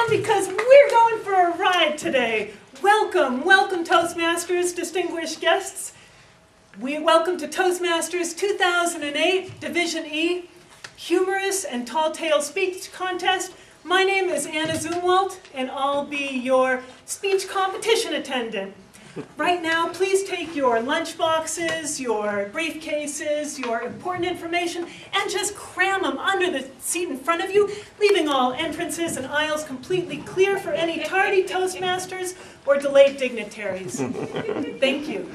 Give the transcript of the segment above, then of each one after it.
because we're going for a ride today. Welcome, welcome Toastmasters, distinguished guests. Welcome to Toastmasters 2008 Division E, Humorous and Tall Tale Speech Contest. My name is Anna Zumwalt, and I'll be your speech competition attendant. Right now, please take your lunch boxes, your briefcases, your important information, and just cram them under the seat in front of you, leaving all entrances and aisles completely clear for any tardy Toastmasters or delayed dignitaries. Thank you.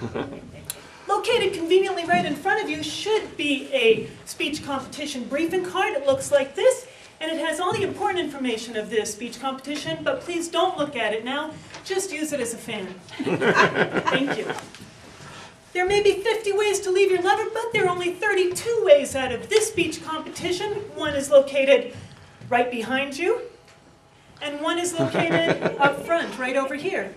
Located conveniently right in front of you should be a speech competition briefing card. It looks like this, and it has all the important information of this speech competition, but please don't look at it now. Just use it as a fan. Thank you. There may be 50 ways to leave your letter, but there are only 32 ways out of this speech competition. One is located right behind you, and one is located up front, right over here.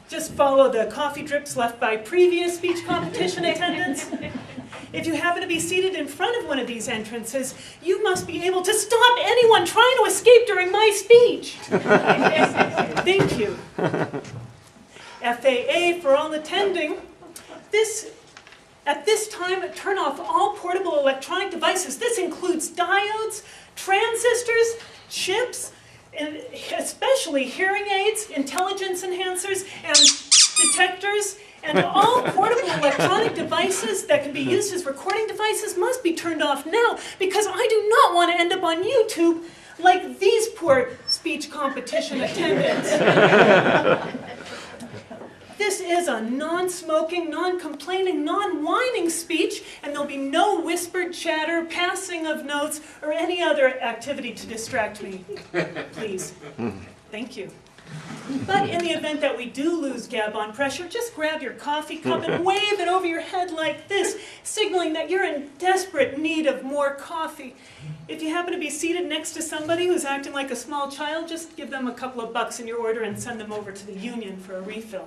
Just follow the coffee drips left by previous speech competition attendants. If you happen to be seated in front of one of these entrances, you must be able to stop anyone trying to escape during my speech. Thank you. FAA for all attending. At this time, turn off all portable electronic devices. This includes diodes, transistors, chips, and especially hearing aids, intelligence enhancers, and detectors, and all portable electronic devices that can be used as recording devices must be turned off now, because I do not want to end up on YouTube like these poor speech competition attendants. This is a non-smoking, non-complaining, non-whining speech, and there'll be no whispered chatter, passing of notes, or any other activity to distract me. Please. Thank you. But in the event that we do lose Gab on pressure, just grab your coffee cup and wave it over your head like this, signaling that you're in desperate need of more coffee. If you happen to be seated next to somebody who's acting like a small child, just give them a couple of bucks in your order and send them over to the union for a refill.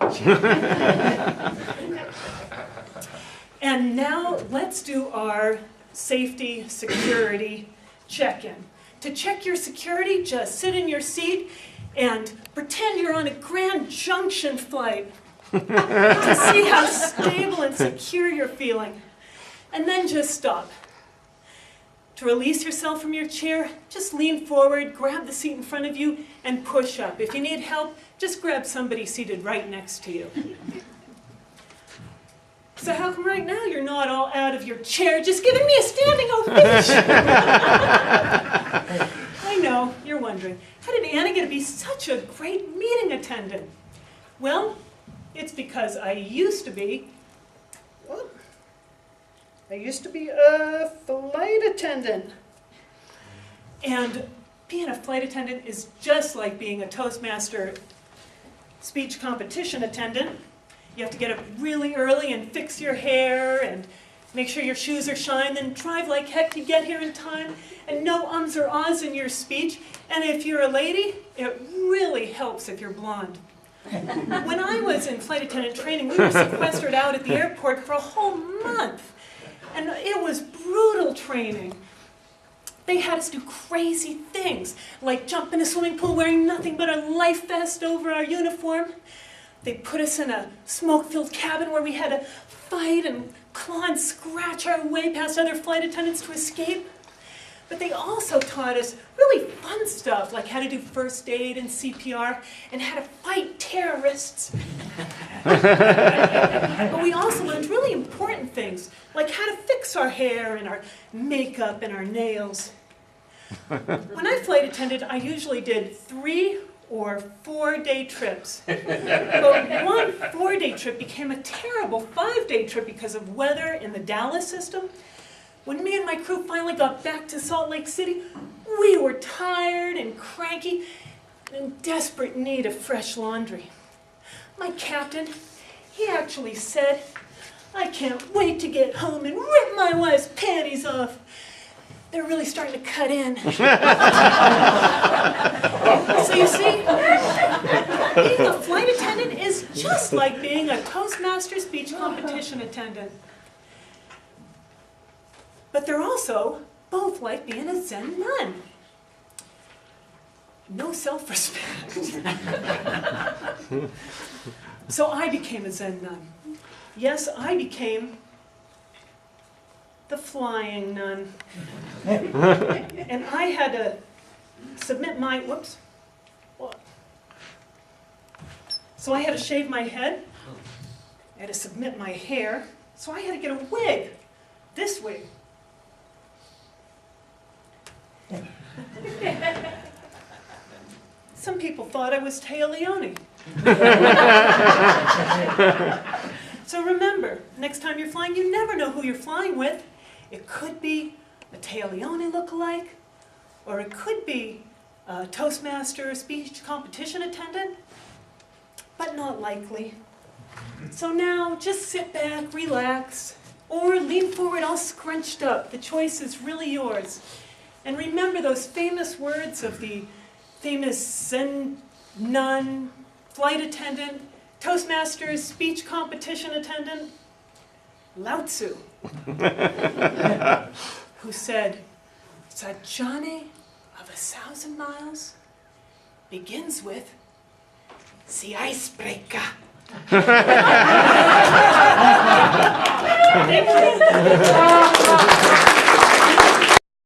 And now let's do our safety security check-in. To check your security, just sit in your seat and pretend you're on a Grand Junction flight to see how stable and secure you're feeling. And then just stop. To release yourself from your chair, just lean forward, grab the seat in front of you, and push up. If you need help, just grab somebody seated right next to you. So how come right now you're not all out of your chair just giving me a standing ovation? I know, you're wondering, how did Anna get to be such a great meeting attendant? Well, it's because I used to be a flight attendant. And being a flight attendant is just like being a Toastmaster speech competition attendant. You have to get up really early and fix your hair and make sure your shoes are shined, and drive like heck to get here in time, and no ums or ahs in your speech. And if you're a lady, it really helps if you're blonde. When I was in flight attendant training, we were sequestered out at the airport for a whole month. And it was brutal training. They had us do crazy things, like jump in a swimming pool wearing nothing but a life vest over our uniform. They put us in a smoke-filled cabin where we had to fight and claw and scratch our way past other flight attendants to escape. But they also taught us really fun stuff, like how to do first aid and CPR, and how to fight terrorists. But we also learned really important things, like how to fix our hair and our makeup and our nails. When I flight attended, I usually did 3 or 4-day trips. But one 4-day trip became a terrible 5-day trip because of weather in the Dallas system. When me and my crew finally got back to Salt Lake City, we were tired and cranky and in desperate need of fresh laundry. My captain, he actually said, "I can't wait to get home and rip my wife's panties off. They're really starting to cut in." So you see, being a flight attendant is just like being a Toastmaster speech competition attendant. But they're also both like being a Zen nun. no self-respect. So I became a Zen nun. Yes, I became the flying nun. And I had to submit my, whoops. So I had to shave my head. I had to submit my hair. So I had to get a wig. This wig. Some people thought I was Taya Leone. So remember, next time you're flying, you never know who you're flying with. It could be a Taya Leone lookalike, or it could be a Toastmaster speech competition attendant, but not likely. So now, just sit back, relax, or lean forward all scrunched up. The choice is really yours. And remember those famous words of the famous Zen nun, flight attendant, Toastmasters speech competition attendant, Lao Tzu, who said, "The journey of 1,000 miles begins with the icebreaker." Thank you.